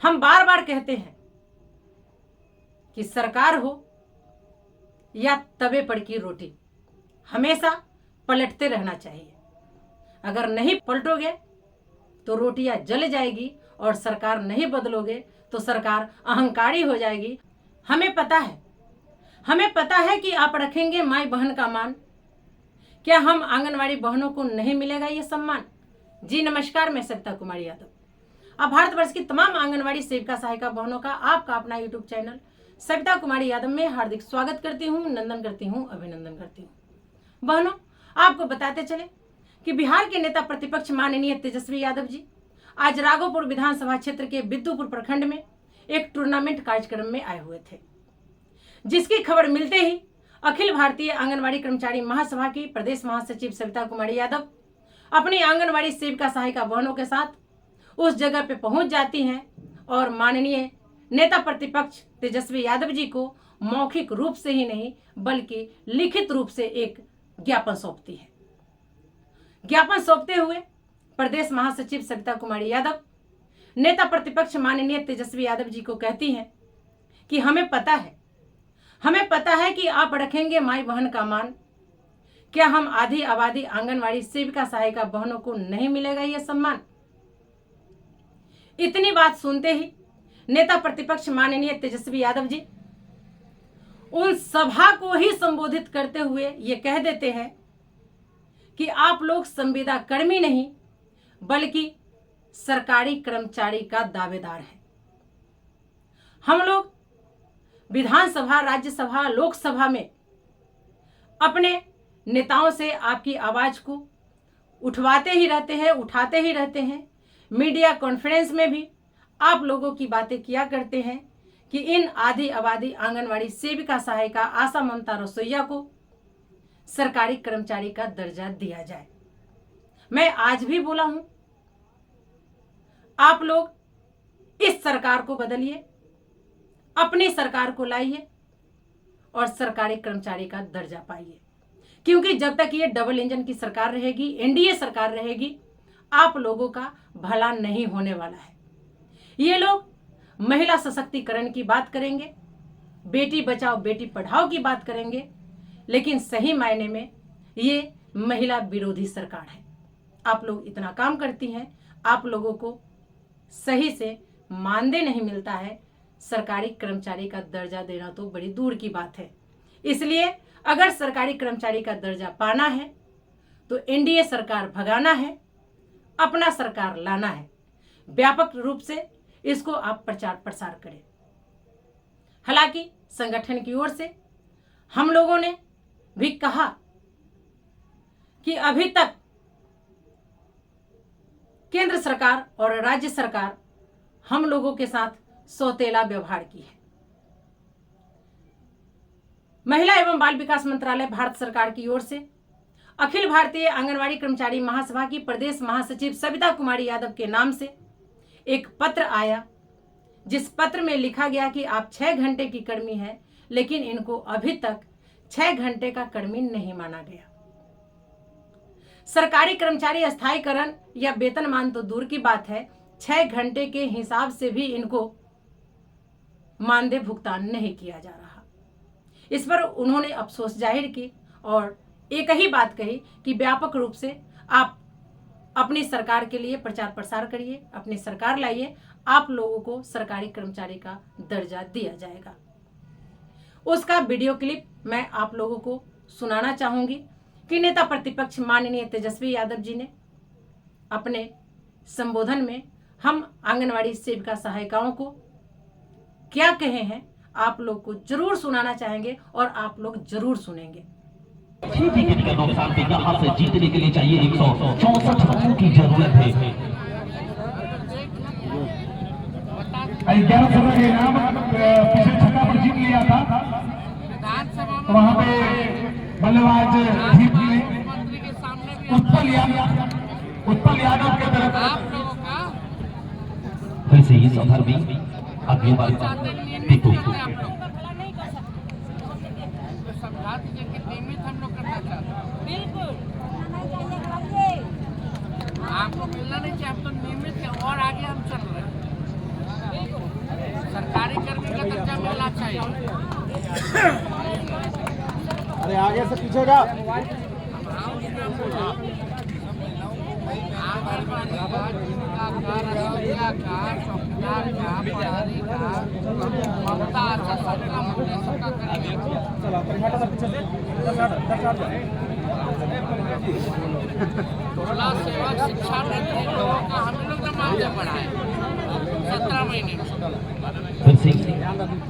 हम बार बार कहते हैं कि सरकार हो या तवे पर की रोटी, हमेशा पलटते रहना चाहिए। अगर नहीं पलटोगे तो रोटियां जल जाएगी, और सरकार नहीं बदलोगे तो सरकार अहंकारी हो जाएगी। हमें पता है कि आप रखेंगे माई बहन का मान। क्या हम आंगनवाड़ी बहनों को नहीं मिलेगा ये सम्मान? जी नमस्कार, मैं सविता कुमारी यादव। अब भारतवर्ष की तमाम आंगनवाड़ी सेविका सहायिका बहनों का आपका अपना यूट्यूब चैनल सविता कुमारी यादव में हार्दिक स्वागत करती हूँ, नंदन करती हूँ, अभिनंदन करती हूँ। बहनों, आपको बताते चले कि बिहार के नेता प्रतिपक्ष माननीय तेजस्वी यादव जी आज राघोपुर विधानसभा क्षेत्र के बिद्दुपुर प्रखंड में एक टूर्नामेंट कार्यक्रम में आए हुए थे, जिसकी खबर मिलते ही अखिल भारतीय आंगनवाड़ी कर्मचारी महासभा की प्रदेश महासचिव सविता कुमारी यादव अपनी आंगनवाड़ी सेविका सहायिका बहनों के साथ उस जगह पे पहुंच जाती हैं और माननीय नेता प्रतिपक्ष तेजस्वी यादव जी को मौखिक रूप से ही नहीं बल्कि लिखित रूप से एक ज्ञापन सौंपती है। ज्ञापन सौंपते हुए प्रदेश महासचिव सविता कुमारी यादव नेता प्रतिपक्ष माननीय तेजस्वी यादव जी को कहती हैं कि हमें पता है कि आप रखेंगे माई बहन का मान। क्या हम आधी आबादी आंगनवाड़ी सेविका सहायिका बहनों को नहीं मिलेगा यह सम्मान? इतनी बात सुनते ही नेता प्रतिपक्ष माननीय तेजस्वी यादव जी उन सभा को ही संबोधित करते हुए ये कह देते हैं कि आप लोग संविदा कर्मी नहीं बल्कि सरकारी कर्मचारी का दावेदार है। हम लोग विधानसभा, राज्यसभा, लोकसभा में अपने नेताओं से आपकी आवाज को उठाते ही रहते हैं। मीडिया कॉन्फ्रेंस में भी आप लोगों की बातें किया करते हैं कि इन आधी आबादी आंगनवाड़ी सेविका सहायिका, आशा, ममता, रसोइया को सरकारी कर्मचारी का दर्जा दिया जाए। मैं आज भी बोला हूं, आप लोग इस सरकार को बदलिए, अपनी सरकार को लाइए और सरकारी कर्मचारी का दर्जा पाइए, क्योंकि जब तक ये डबल इंजन की सरकार रहेगी, एनडीए सरकार रहेगी, आप लोगों का भला नहीं होने वाला है। ये लोग महिला सशक्तिकरण की बात करेंगे, बेटी बचाओ बेटी पढ़ाओ की बात करेंगे, लेकिन सही मायने में ये महिला विरोधी सरकार है। आप लोग इतना काम करती हैं, आप लोगों को सही से मानदेय नहीं मिलता है, सरकारी कर्मचारी का दर्जा देना तो बड़ी दूर की बात है। इसलिए अगर सरकारी कर्मचारी का दर्जा पाना है तो एनडीए सरकार भगाना है, अपना सरकार लाना है। व्यापक रूप से इसको आप प्रचार प्रसार करें। हालांकि संगठन की ओर से हम लोगों ने भी कहा कि अभी तक केंद्र सरकार और राज्य सरकार हम लोगों के साथ सौतेला व्यवहार की है। महिला एवं बाल विकास मंत्रालय भारत सरकार की ओर से अखिल भारतीय आंगनवाड़ी कर्मचारी महासभा की प्रदेश महासचिव सविता कुमारी यादव के नाम से एक पत्र आया, जिस पत्र में लिखा गया कि आप 6 घंटे की कर्मी हैं, लेकिन इनको अभी तक 6 घंटे का कर्मी नहीं माना गया। सरकारी कर्मचारी स्थायीकरण या वेतनमान तो दूर की बात है, 6 घंटे के हिसाब से भी इनको मानदेय भुगतान नहीं किया जा रहा। इस पर उन्होंने अफसोस जाहिर की और एक ही बात कही कि व्यापक रूप से आप अपनी सरकार के लिए प्रचार प्रसार करिए, अपनी सरकार लाइए, आप लोगों को सरकारी कर्मचारी का दर्जा दिया जाएगा। उसका वीडियो क्लिप मैं आप लोगों को सुनाना चाहूंगी कि नेता प्रतिपक्ष माननीय तेजस्वी यादव जी ने अपने संबोधन में हम आंगनवाड़ी सेविका सहायिकाओं को क्या कहे हैं, आप लोग को जरूर सुनाना चाहेंगे और आप लोग जरूर सुनेंगे। 6 विकेट के नुकसान पे यहाँ से जीतने के लिए चाहिए 164 रनों की जरूरत है। 11 रन का इनाम पिछले छक्का पर जीत लिया था, तो वहाँ पे बल्लेबाज जीत लिए उत्पल यादव के तरफ फिर से इस ओवर में अगली बार देखो समझा दीजिए कि नियमित हम लोग करना चाहते हैं। बिल्कुल आपको मिलना नहीं चाहिए, आप तो नियमित है और आगे हम चल रहे हैं। मिलना चाहिए। अरे आगे से पीछे का सेवक शिक्षा मंत्री लोगों का हम लोग ने मामले बढ़ाए 17 महीने में। फिर से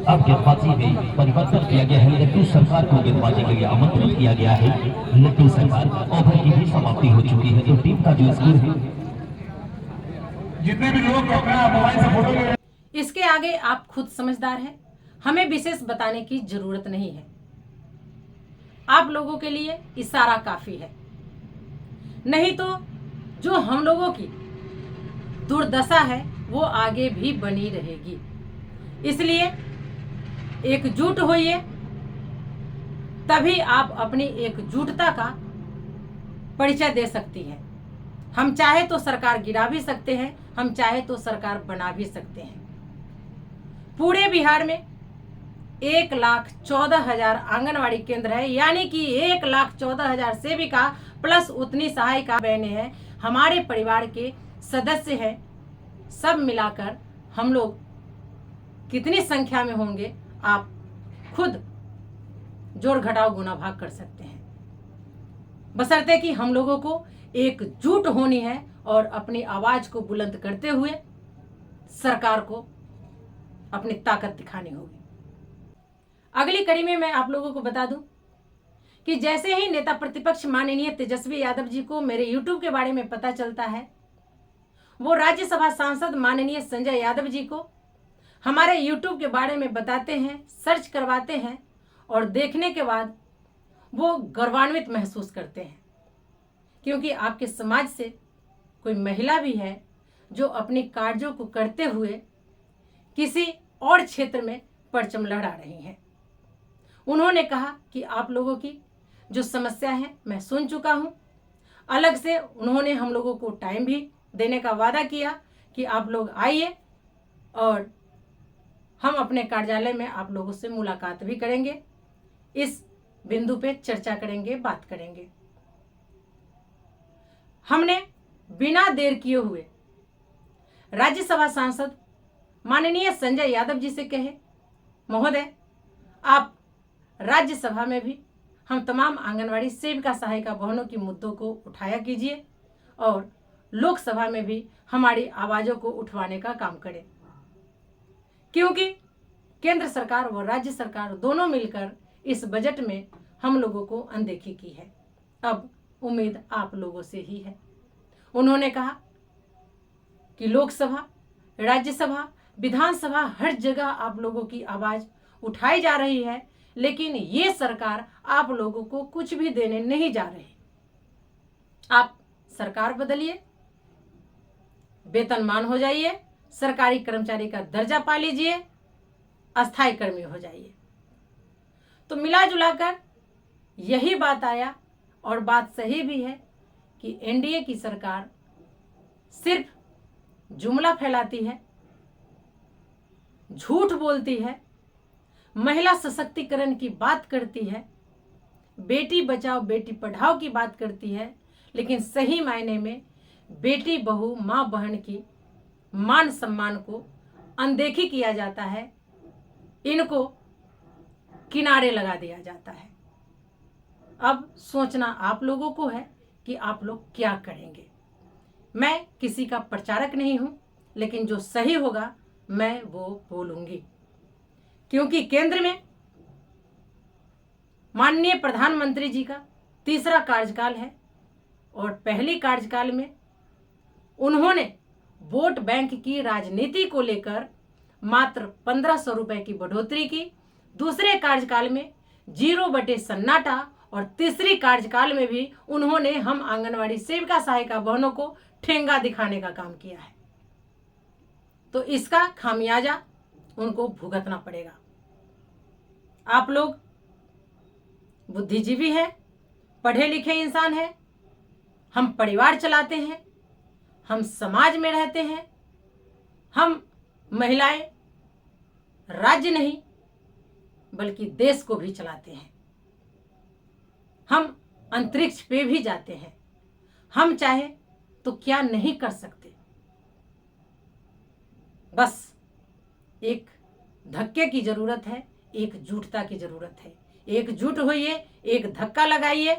अब गेंदबाजी में परिवर्तन किया गया है। लड्डू सरकार को गेंदबाजी के लिए आमंत्रित किया गया है। लड्डू सरकार ओवर की भी समाप्ति हो चुकी है। तो टीम का जो स्कोर है, जितने भी लोग अपना मोबाइल से फोटो ले इसके आगे आप खुद समझदार हैं, हमें विशेष बताने की जरूरत नहीं है। आप लोगों के लिए इशारा काफी है, नहीं तो जो हम लोगों की दुर्दशा है वो आगे भी बनी रहेगी। इसलिए एकजुट होइए, तभी आप अपनी एकजुटता का परिचय दे सकती हैं। हम चाहे तो सरकार गिरा भी सकते हैं, हम चाहे तो सरकार बना भी सकते हैं। पूरे बिहार में 1,14,000 आंगनवाड़ी केंद्र है, यानी कि 1,14,000 सेविका प्लस उतनी सहायिका बहनें हैं, हमारे परिवार के सदस्य हैं। सब मिलाकर हम लोग कितनी संख्या में होंगे आप खुद जोड़ घटाव गुना भाग कर सकते हैं, बशर्ते कि हम लोगों को एकजुट होनी है और अपनी आवाज को बुलंद करते हुए सरकार को अपनी ताकत दिखानी होगी। अगली कड़ी में मैं आप लोगों को बता दूं कि जैसे ही नेता प्रतिपक्ष माननीय तेजस्वी यादव जी को मेरे YouTube के बारे में पता चलता है, वो राज्यसभा सांसद माननीय संजय यादव जी को हमारे YouTube के बारे में बताते हैं, सर्च करवाते हैं और देखने के बाद वो गौरवान्वित महसूस करते हैं, क्योंकि आपके समाज से कोई महिला भी है जो अपनी कार्यों को करते हुए किसी और क्षेत्र में परचम लहरा रही हैं। उन्होंने कहा कि आप लोगों की जो समस्या है मैं सुन चुका हूं। अलग से उन्होंने हम लोगों को टाइम भी देने का वादा किया कि आप लोग आइए और हम अपने कार्यालय में आप लोगों से मुलाकात भी करेंगे, इस बिंदु पे चर्चा करेंगे, बात करेंगे। हमने बिना देर किए हुए राज्यसभा सांसद माननीय संजय यादव जी से कहे, महोदय आप राज्यसभा में भी हम तमाम आंगनवाड़ी सेविका सहायिका बहनों की मुद्दों को उठाया कीजिए और लोकसभा में भी हमारी आवाजों को उठवाने का काम करें, क्योंकि केंद्र सरकार व राज्य सरकार दोनों मिलकर इस बजट में हम लोगों को अनदेखी की है। अब उम्मीद आप लोगों से ही है। उन्होंने कहा कि लोकसभा, राज्यसभा, विधानसभा हर जगह आप लोगों की आवाज उठाई जा रही है, लेकिन ये सरकार आप लोगों को कुछ भी देने नहीं जा रही। आप सरकार बदलिए, वेतनमान हो जाइए, सरकारी कर्मचारी का दर्जा पा लीजिए, अस्थायी कर्मी हो जाइए। तो मिला जुलाकर यही बात आया और बात सही भी है कि एनडीए की सरकार सिर्फ जुमला फैलाती है, झूठ बोलती है, महिला सशक्तिकरण की बात करती है, बेटी बचाओ बेटी पढ़ाओ की बात करती है, लेकिन सही मायने में बेटी बहू माँ बहन की मान सम्मान को अनदेखी किया जाता है, इनको किनारे लगा दिया जाता है। अब सोचना आप लोगों को है कि आप लोग क्या करेंगे। मैं किसी का प्रचारक नहीं हूं, लेकिन जो सही होगा मैं वो बोलूंगी, क्योंकि केंद्र में माननीय प्रधानमंत्री जी का तीसरा कार्यकाल है और पहली कार्यकाल में उन्होंने वोट बैंक की राजनीति को लेकर मात्र 1500 रुपए की बढ़ोतरी की, दूसरे कार्यकाल में 0 सन्नाटा और तीसरी कार्यकाल में भी उन्होंने हम आंगनवाड़ी सेविका सहायिका बहनों को ठेंगा दिखाने का काम किया है। तो इसका खामियाजा उनको भुगतना पड़ेगा। आप लोग बुद्धिजीवी हैं, पढ़े लिखे इंसान हैं, हम परिवार चलाते हैं, हम समाज में रहते हैं, हम महिलाएं राज्य नहीं बल्कि देश को भी चलाते हैं। हम अंतरिक्ष पे भी जाते हैं। हम चाहे तो क्या नहीं कर सकते। बस एक धक्के की जरूरत है, एकजुटता की जरूरत है। एकजुट होइए, एक धक्का लगाइए,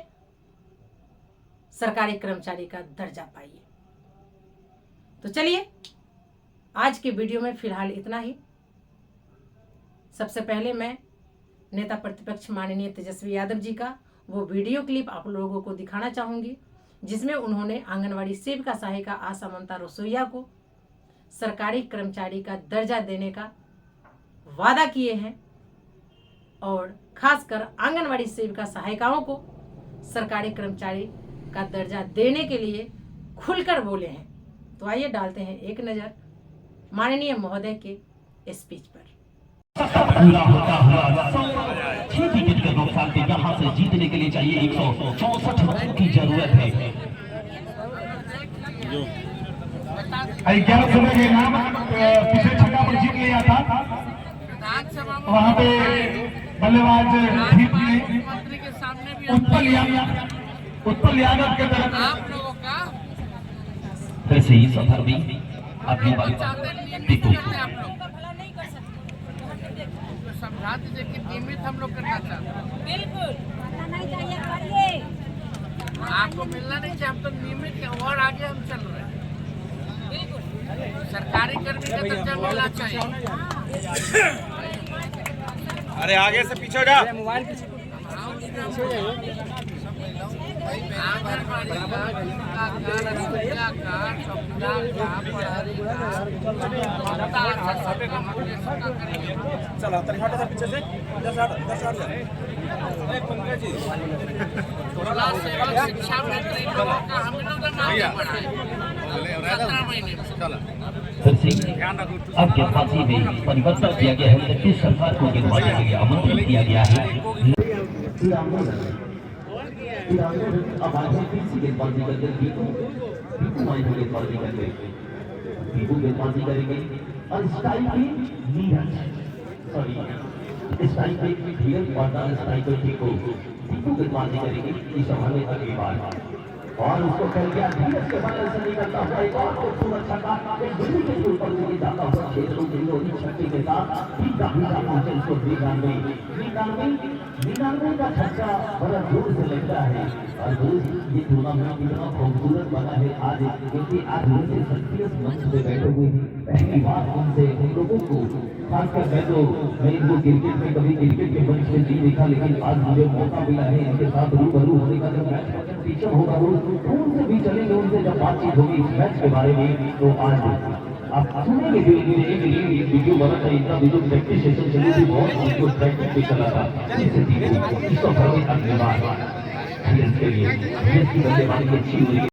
सरकारी कर्मचारी का दर्जा पाइए। तो चलिए आज के वीडियो में फिलहाल इतना ही। सबसे पहले मैं नेता प्रतिपक्ष माननीय तेजस्वी यादव जी का वो वीडियो क्लिप आप लोगों को दिखाना चाहूंगी, जिसमें उन्होंने आंगनवाड़ी सेविका, सहायिका, आशा, ममता, रसोइया को सरकारी कर्मचारी का दर्जा देने का वादा किए हैं और खासकर आंगनवाड़ी सेविका, सहायिकाओं को सरकारी कर्मचारी का दर्जा देने के लिए खुलकर बोले हैं। तो आइए डालते हैं एक नज़र माननीय महोदय के स्पीच पर। पूरा होता हुआ 6 विकेट के नुकसान पे यहाँ से जीतने के लिए चाहिए 164 रनों की जरूरत है। 11 समय के नाम पिछले छक्का पर जीत लिया था। विधानसभा में वहाँ पे बल्लेबाज जीत ने मुख्यमंत्री के सामने भी उत्पल यादव के तरफ आप लोगों का फिर से ही सफर भी अगली बार चाहते हैं नियमित देखो करते हैं आप लोग तो समझा दीजिए कि नियमित हम लोग करना चाहते हैं। बिल्कुल नहीं चाहिए करिए। आपको मिलना नहीं चाहिए, हम तो नियमित है और आगे हम चल रहे हैं। बिल्कुल सरकारी कर्मी का दर्जा मिलना चाहिए। अरे आगे से पीछे जा। आंगनबाड़ी का, गीता का, रसोइया का, कपड़ा का, पढ़ाई का, ममता आशा सबका मोटिवेशन का करेंगे। चल हट जा पीछे से, इधर से हट जा। पंकज जी जिला सेवक शिक्षा मंत्री लोगों का हम लोग का नाम नहीं बढ़ाए 17 महीने में। फिर से अब के पार्टी में परिवर्तन किया गया है। नीतीश सरकार को गिरवाने के लिए आमंत्रित किया गया है। अब आज किसी के पार्टी करके पीपू माइंड के पार्टी करके पीपू के पार्टी करेंगे और स्टाइल की नीरज सॉरी स्टाइल पे धीरज और स्टाइल पे पीपू के पार्टी करेंगे इस हमारे अगली बार और उसको कह दिया धीरज के बारे से निकलता हुआ एक और खूबसूरत छक्का एक बिजली के ऊपर से जाता हुआ क्षेत्रों के लिए छक्के के साथ भीगा पहुंचे उसको 99 का छक्का बड़ा जोर से लगता है। और दोस्त ये टूर्नामेंट कितना खूबसूरत बना है आज, क्योंकि आज मुझे सक्रियस मंच पे बैठे हुए पहली बार उनसे उन लोगों को खासकर मैं इनको क्रिकेट में कभी क्रिकेट के मंच पे नहीं देखा, लेकिन आज मुझे मौका मिला है इनके साथ रूबरू होने का। जब मैच टीचर होगा वो उनसे भी चलेंगे, उनसे जब बातचीत होगी इस मैच के बारे में, तो आज आप सुनेंगे जो वीडियो बना था, इनका वीडियो प्रैक्टिस सेशन चली थी, बहुत उनको प्रैक्टिस भी चला था। इसको धन्यवाद इसके लिए बल्लेबाजी अच्छी हुई।